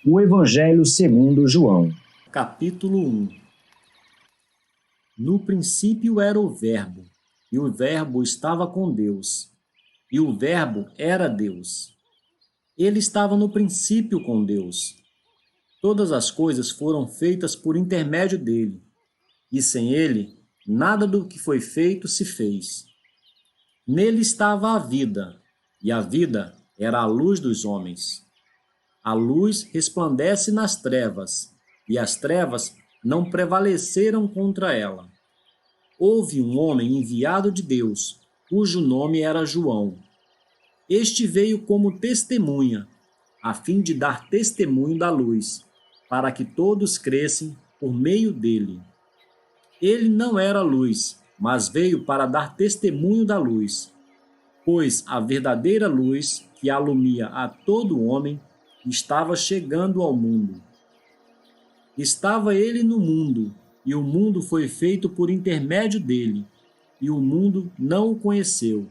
O Evangelho segundo João. Capítulo 1. No princípio era o Verbo, e o Verbo estava com Deus, e o Verbo era Deus. Ele estava no princípio com Deus. Todas as coisas foram feitas por intermédio dele, e sem ele, nada do que foi feito se fez. Nele estava a vida, e a vida era a luz dos homens. A luz resplandece nas trevas, e as trevas não prevaleceram contra ela. Houve um homem enviado de Deus, cujo nome era João. Este veio como testemunha, a fim de dar testemunho da luz, para que todos crescem por meio dele. Ele não era luz, mas veio para dar testemunho da luz, pois a verdadeira luz, que alumia a todo homem, estava chegando ao mundo. Estava ele no mundo, e o mundo foi feito por intermédio dele, e o mundo não o conheceu.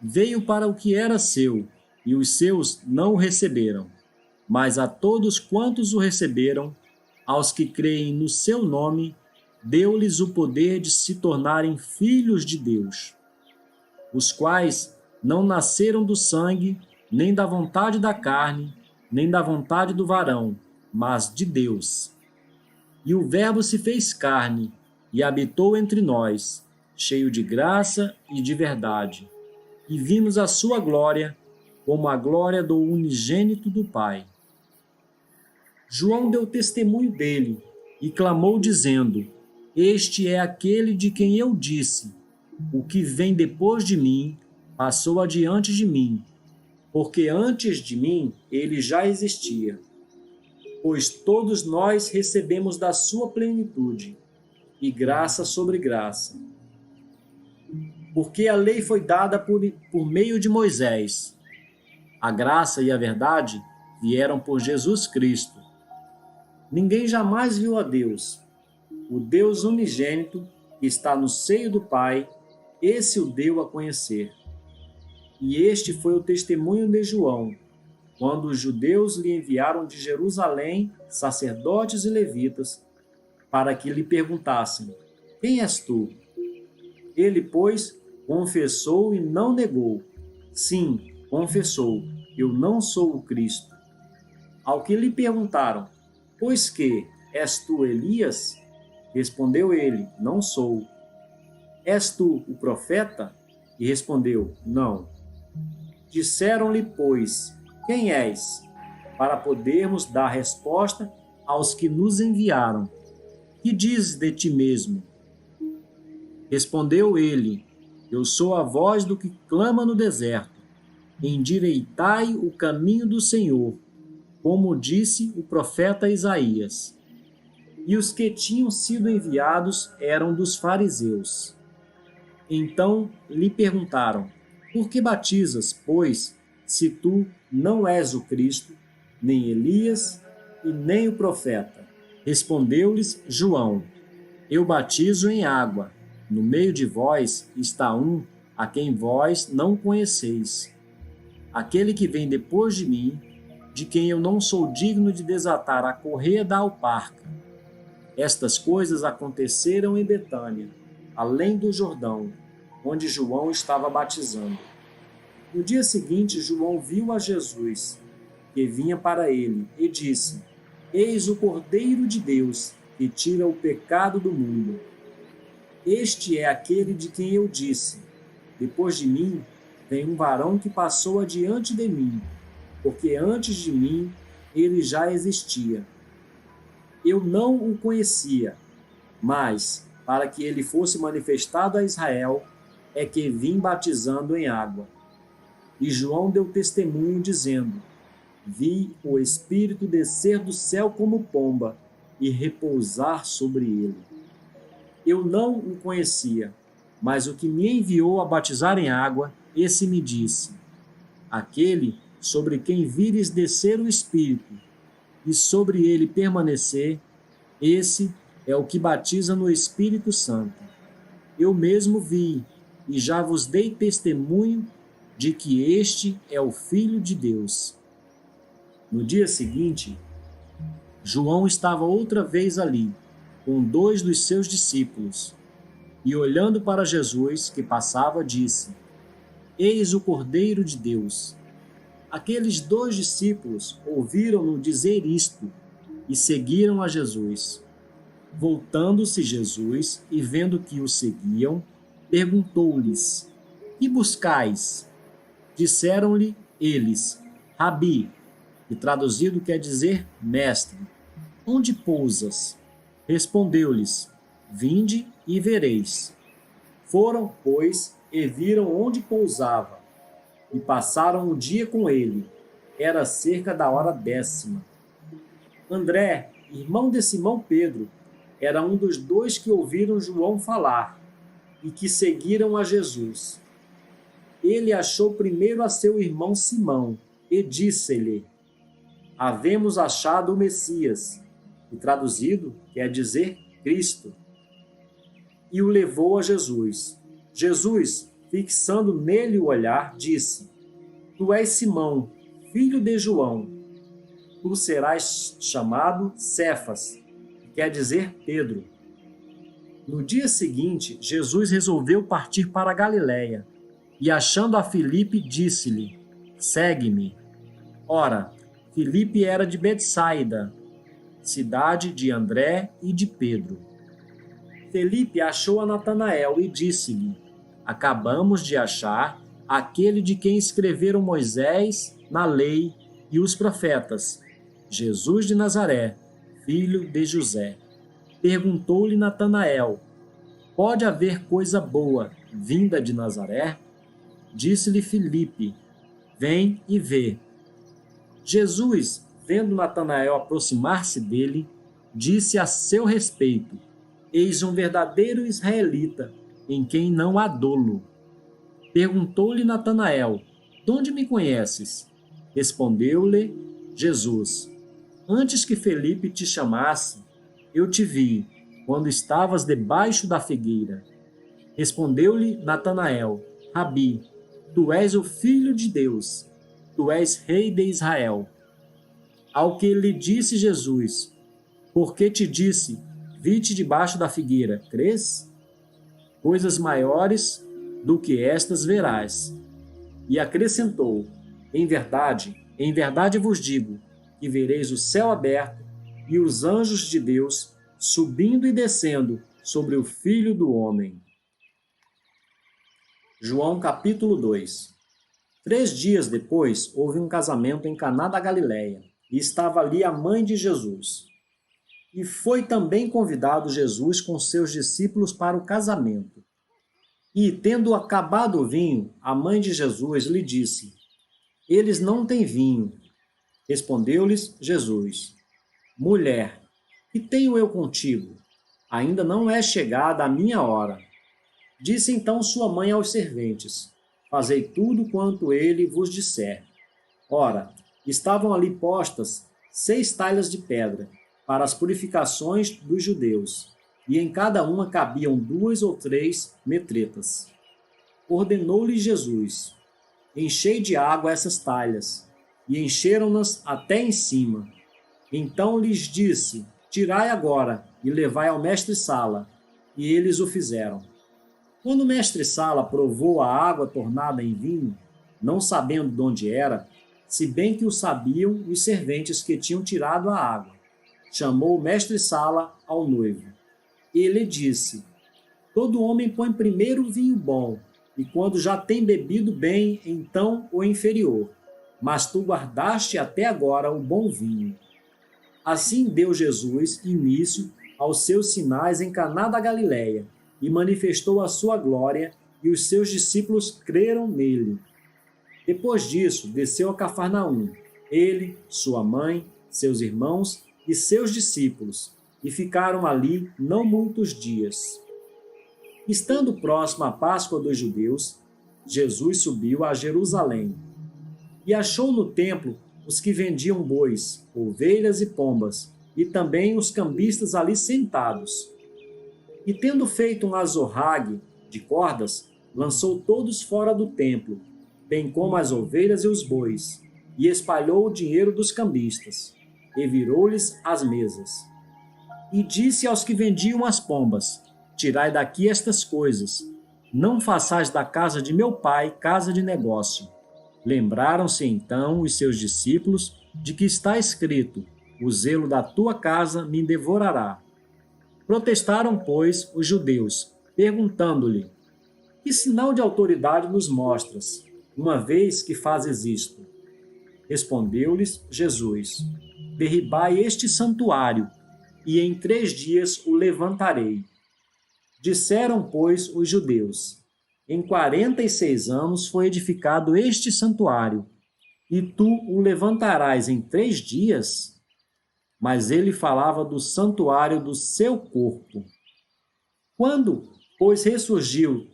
Veio para o que era seu, e os seus não o receberam. Mas a todos quantos o receberam, aos que creem no seu nome, deu-lhes o poder de se tornarem filhos de Deus, os quais não nasceram do sangue, nem da vontade da carne, nem da vontade do varão, mas de Deus. E o Verbo se fez carne e habitou entre nós, cheio de graça e de verdade. E vimos a sua glória, como a glória do unigênito do Pai. João deu testemunho dele e clamou dizendo: Este é aquele de quem eu disse: O que vem depois de mim passou adiante de mim, porque antes de mim ele já existia. Pois todos nós recebemos da sua plenitude, e graça sobre graça. Porque a lei foi dada por meio de Moisés. A graça e a verdade vieram por Jesus Cristo. Ninguém jamais viu a Deus. O Deus unigênito, que está no seio do Pai, esse o deu a conhecer. E este foi o testemunho de João, quando os judeus lhe enviaram de Jerusalém sacerdotes e levitas, para que lhe perguntassem: Quem és tu? Ele, pois, confessou e não negou. Sim, confessou: Eu não sou o Cristo. Ao que lhe perguntaram: Pois que, és tu Elias? Respondeu ele: Não sou. És tu o profeta? E respondeu: Não. Disseram-lhe, pois: Quem és? Para podermos dar resposta aos que nos enviaram. Que dizes de ti mesmo? Respondeu ele: Eu sou a voz do que clama no deserto. Endireitai o caminho do Senhor, como disse o profeta Isaías. E os que tinham sido enviados eram dos fariseus. Então lhe perguntaram: Por que batizas, pois, se tu não és o Cristo, nem Elias e nem o profeta? Respondeu-lhes João: Eu batizo em água. No meio de vós está um a quem vós não conheceis. Aquele que vem depois de mim, de quem eu não sou digno de desatar a correia da alparca. Estas coisas aconteceram em Betânia, além do Jordão, onde João estava batizando. No dia seguinte, João viu a Jesus, que vinha para ele, e disse: Eis o Cordeiro de Deus, que tira o pecado do mundo. Este é aquele de quem eu disse: Depois de mim vem um varão que passou adiante de mim, porque antes de mim ele já existia. Eu não o conhecia, mas, para que ele fosse manifestado a Israel, é que vim batizando em água. E João deu testemunho, dizendo: Vi o Espírito descer do céu como pomba e repousar sobre ele. Eu não o conhecia, mas o que me enviou a batizar em água, esse me disse: Aquele sobre quem vires descer o Espírito, e sobre ele permanecer, esse é o que batiza no Espírito Santo. Eu mesmo vi, e já vos dei testemunho de que este é o Filho de Deus. No dia seguinte, João estava outra vez ali, com 2 dos seus discípulos, e olhando para Jesus, que passava, disse: Eis o Cordeiro de Deus. Aqueles 2 discípulos ouviram-no dizer isto e seguiram a Jesus. Voltando-se Jesus e vendo que o seguiam, perguntou-lhes: Que buscais? Disseram-lhe eles: Rabi, que traduzido quer dizer mestre, onde pousas? Respondeu-lhes: Vinde e vereis. Foram, pois, e viram onde pousava, e passaram o dia com ele. Era cerca da hora 10ª. André, irmão de Simão Pedro, era um dos 2 que ouviram João falar e que seguiram a Jesus. Ele achou primeiro a seu irmão Simão e disse-lhe: Havemos achado o Messias, que traduzido quer dizer Cristo. E o levou a Jesus. Jesus, fixando nele o olhar, disse: Tu és Simão, filho de João. Tu serás chamado Cefas, que quer dizer Pedro. No dia seguinte, Jesus resolveu partir para a Galiléia, e achando a Filipe, disse-lhe: Segue-me. Ora, Filipe era de Betsaida, cidade de André e de Pedro. Filipe achou a Natanael e disse-lhe: Acabamos de achar aquele de quem escreveram Moisés na lei e os profetas, Jesus de Nazaré, filho de José. Perguntou-lhe Natanael: Pode haver coisa boa vinda de Nazaré? Disse-lhe Filipe: Vem e vê. Jesus, vendo Natanael aproximar-se dele, disse a seu respeito: Eis um verdadeiro israelita, em quem não há dolo. Perguntou-lhe Natanael: De onde me conheces? Respondeu-lhe Jesus: Antes que Felipe te chamasse, eu te vi, quando estavas debaixo da figueira. Respondeu-lhe Natanael: Rabi, tu és o Filho de Deus, tu és Rei de Israel. Ao que lhe disse Jesus: Porque te disse, vi-te debaixo da figueira, crês? Coisas maiores do que estas verás. E acrescentou: em verdade vos digo, que vereis o céu aberto e os anjos de Deus subindo e descendo sobre o Filho do Homem. João capítulo 2. 3 dias depois, houve um casamento em Caná da Galileia, e estava ali a mãe de Jesus. E foi também convidado Jesus com seus discípulos para o casamento. E, tendo acabado o vinho, a mãe de Jesus lhe disse: Eles não têm vinho. Respondeu-lhes Jesus: Mulher, que tenho eu contigo? Ainda não é chegada a minha hora. Disse então sua mãe aos serventes: Fazei tudo quanto ele vos disser. Ora, estavam ali postas 6 talhas de pedra, para as purificações dos judeus, e em cada uma cabiam 2 ou 3 metretas. Ordenou-lhe Jesus: Enchei de água essas talhas, e encheram-nas até em cima. Então lhes disse: Tirai agora, e levai ao mestre-sala. E eles o fizeram. Quando o mestre-sala provou a água tornada em vinho, não sabendo de onde era, se bem que o sabiam os serventes que tinham tirado a água, chamou o mestre-sala ao noivo. Ele disse: Todo homem põe primeiro o vinho bom, e quando já tem bebido bem, então o inferior. Mas tu guardaste até agora o bom vinho. Assim deu Jesus início aos seus sinais em Caná da Galileia, e manifestou a sua glória, e os seus discípulos creram nele. Depois disso, desceu a Cafarnaum, ele, sua mãe, seus irmãos e seus discípulos, e ficaram ali não muitos dias. Estando próximo à Páscoa dos judeus, Jesus subiu a Jerusalém, e achou no templo os que vendiam bois, ovelhas e pombas, e também os cambistas ali sentados. E tendo feito um azorrague de cordas, lançou todos fora do templo, bem como as ovelhas e os bois, e espalhou o dinheiro dos cambistas, e virou-lhes as mesas. E disse aos que vendiam as pombas: Tirai daqui estas coisas, não façais da casa de meu pai casa de negócio. Lembraram-se então os seus discípulos de que está escrito: O zelo da tua casa me devorará. Protestaram, pois, os judeus, perguntando-lhe: Que sinal de autoridade nos mostras, uma vez que fazes isto? Respondeu-lhes Jesus: Derribai este santuário, e em 3 dias o levantarei. Disseram, pois, os judeus: Em 46 anos foi edificado este santuário, e tu o levantarás em 3 dias? Mas ele falava do santuário do seu corpo. Quando, pois, ressurgiu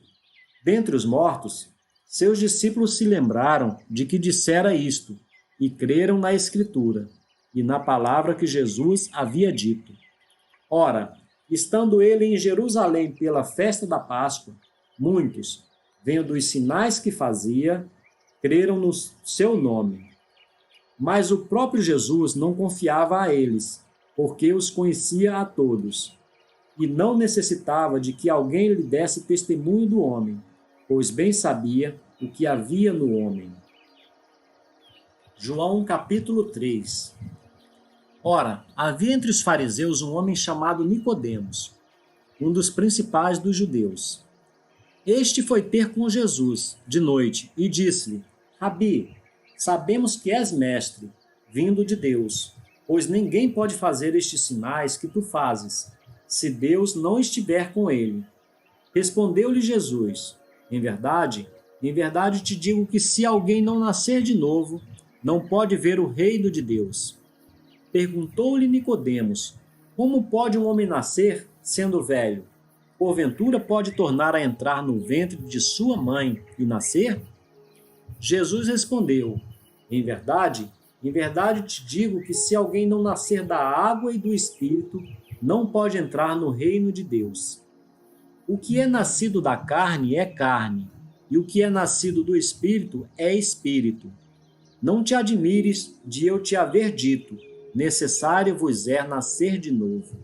dentre os mortos, seus discípulos se lembraram de que dissera isto, e creram na Escritura, e na palavra que Jesus havia dito. Ora, estando ele em Jerusalém pela festa da Páscoa, muitos, vendo os sinais que fazia, creram no seu nome. Mas o próprio Jesus não confiava a eles, porque os conhecia a todos, e não necessitava de que alguém lhe desse testemunho do homem, pois bem sabia o que havia no homem. João capítulo 3. Ora, havia entre os fariseus um homem chamado Nicodemos, um dos principais dos judeus. Este foi ter com Jesus de noite e disse-lhe: Rabi, sabemos que és mestre, vindo de Deus, pois ninguém pode fazer estes sinais que tu fazes, se Deus não estiver com ele. Respondeu-lhe Jesus: em verdade te digo que se alguém não nascer de novo, não pode ver o reino de Deus. Perguntou-lhe Nicodemos: Como pode um homem nascer, sendo velho? Porventura pode tornar a entrar no ventre de sua mãe e nascer? Jesus respondeu: em verdade te digo que se alguém não nascer da água e do Espírito, não pode entrar no reino de Deus. O que é nascido da carne é carne, e o que é nascido do Espírito é espírito. Não te admires de eu te haver dito: necessário vos é nascer de novo.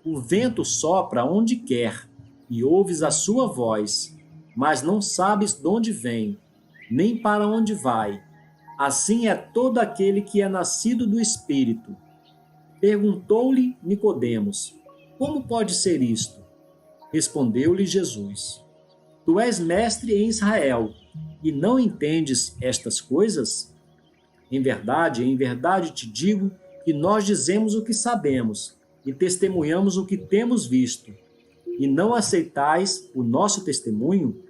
O vento sopra onde quer, e ouves a sua voz, mas não sabes de onde vem, nem para onde vai. Assim é todo aquele que é nascido do Espírito. Perguntou-lhe Nicodemos: Como pode ser isto? Respondeu-lhe Jesus: Tu és mestre em Israel, e não entendes estas coisas? Em verdade te digo que nós dizemos o que sabemos, e testemunhamos o que temos visto, e não aceitais o nosso testemunho?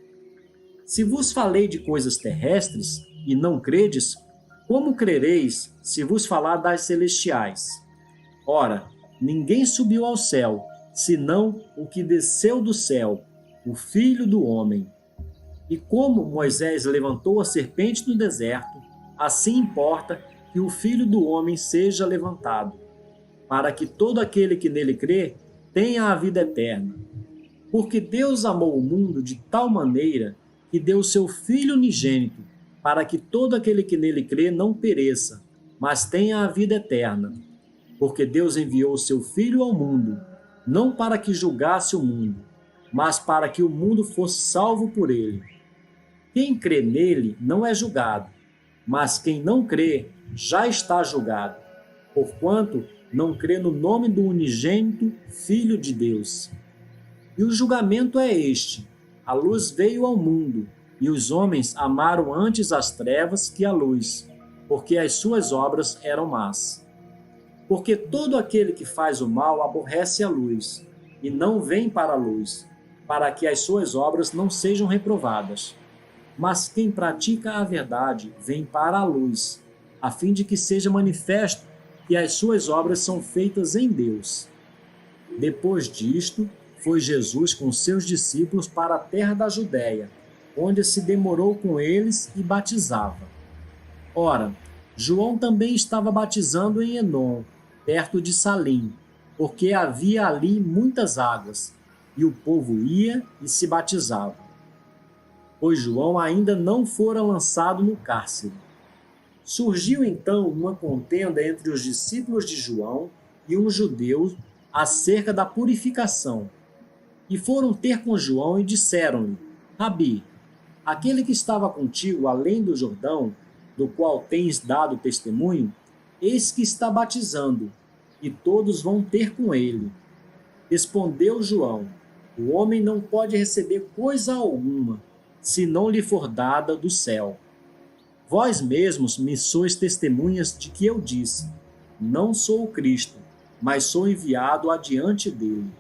Se vos falei de coisas terrestres, e não credes, como crereis se vos falar das celestiais? Ora, ninguém subiu ao céu, senão o que desceu do céu, o Filho do Homem. E como Moisés levantou a serpente no deserto, assim importa que o Filho do Homem seja levantado, para que todo aquele que nele crê tenha a vida eterna. Porque Deus amou o mundo de tal maneira que deu o seu Filho unigênito, para que todo aquele que nele crê não pereça, mas tenha a vida eterna. Porque Deus enviou o seu Filho ao mundo, não para que julgasse o mundo, mas para que o mundo fosse salvo por ele. Quem crê nele não é julgado, mas quem não crê já está julgado, porquanto não crê no nome do unigênito Filho de Deus. E o julgamento é este: a luz veio ao mundo, e os homens amaram antes as trevas que a luz, porque as suas obras eram más. Porque todo aquele que faz o mal aborrece a luz, e não vem para a luz, para que as suas obras não sejam reprovadas. Mas quem pratica a verdade vem para a luz, a fim de que seja manifesto que as suas obras são feitas em Deus. Depois disto, foi Jesus com seus discípulos para a terra da Judéia, onde se demorou com eles e batizava. Ora, João também estava batizando em Enom, perto de Salim, porque havia ali muitas águas, e o povo ia e se batizava. pois João ainda não fora lançado no cárcere. Surgiu então uma contenda entre os discípulos de João e um judeu acerca da purificação. E foram ter com João e disseram-lhe: Rabi, aquele que estava contigo além do Jordão, do qual tens dado testemunho, eis que está batizando, e todos vão ter com ele. Respondeu João: O homem não pode receber coisa alguma, se não lhe for dada do céu. Vós mesmos me sois testemunhas de que eu disse: Não sou o Cristo, mas sou enviado adiante dele.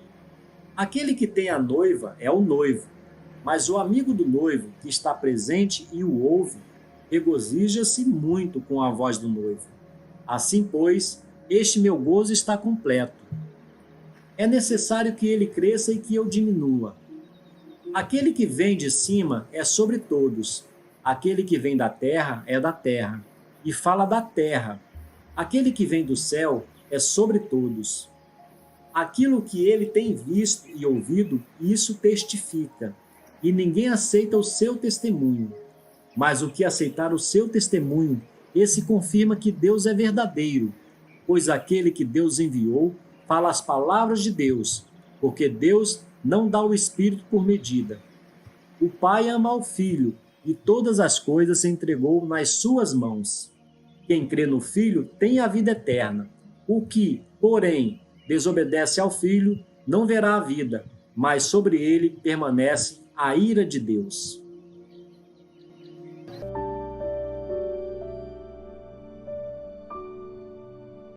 Aquele que tem a noiva é o noivo, mas o amigo do noivo, que está presente e o ouve, regozija-se muito com a voz do noivo. Assim, pois, este meu gozo está completo. É necessário que ele cresça e que eu diminua. Aquele que vem de cima é sobre todos. Aquele que vem da terra é da terra, e fala da terra. Aquele que vem do céu é sobre todos. Aquilo que ele tem visto e ouvido, isso testifica, e ninguém aceita o seu testemunho. Mas o que aceitar o seu testemunho, esse confirma que Deus é verdadeiro, pois aquele que Deus enviou fala as palavras de Deus, porque Deus não dá o Espírito por medida. O Pai ama ao Filho, e todas as coisas se entregou nas suas mãos. Quem crê no Filho tem a vida eterna. O que, porém, desobedece ao Filho não verá a vida, mas sobre ele permanece a ira de Deus.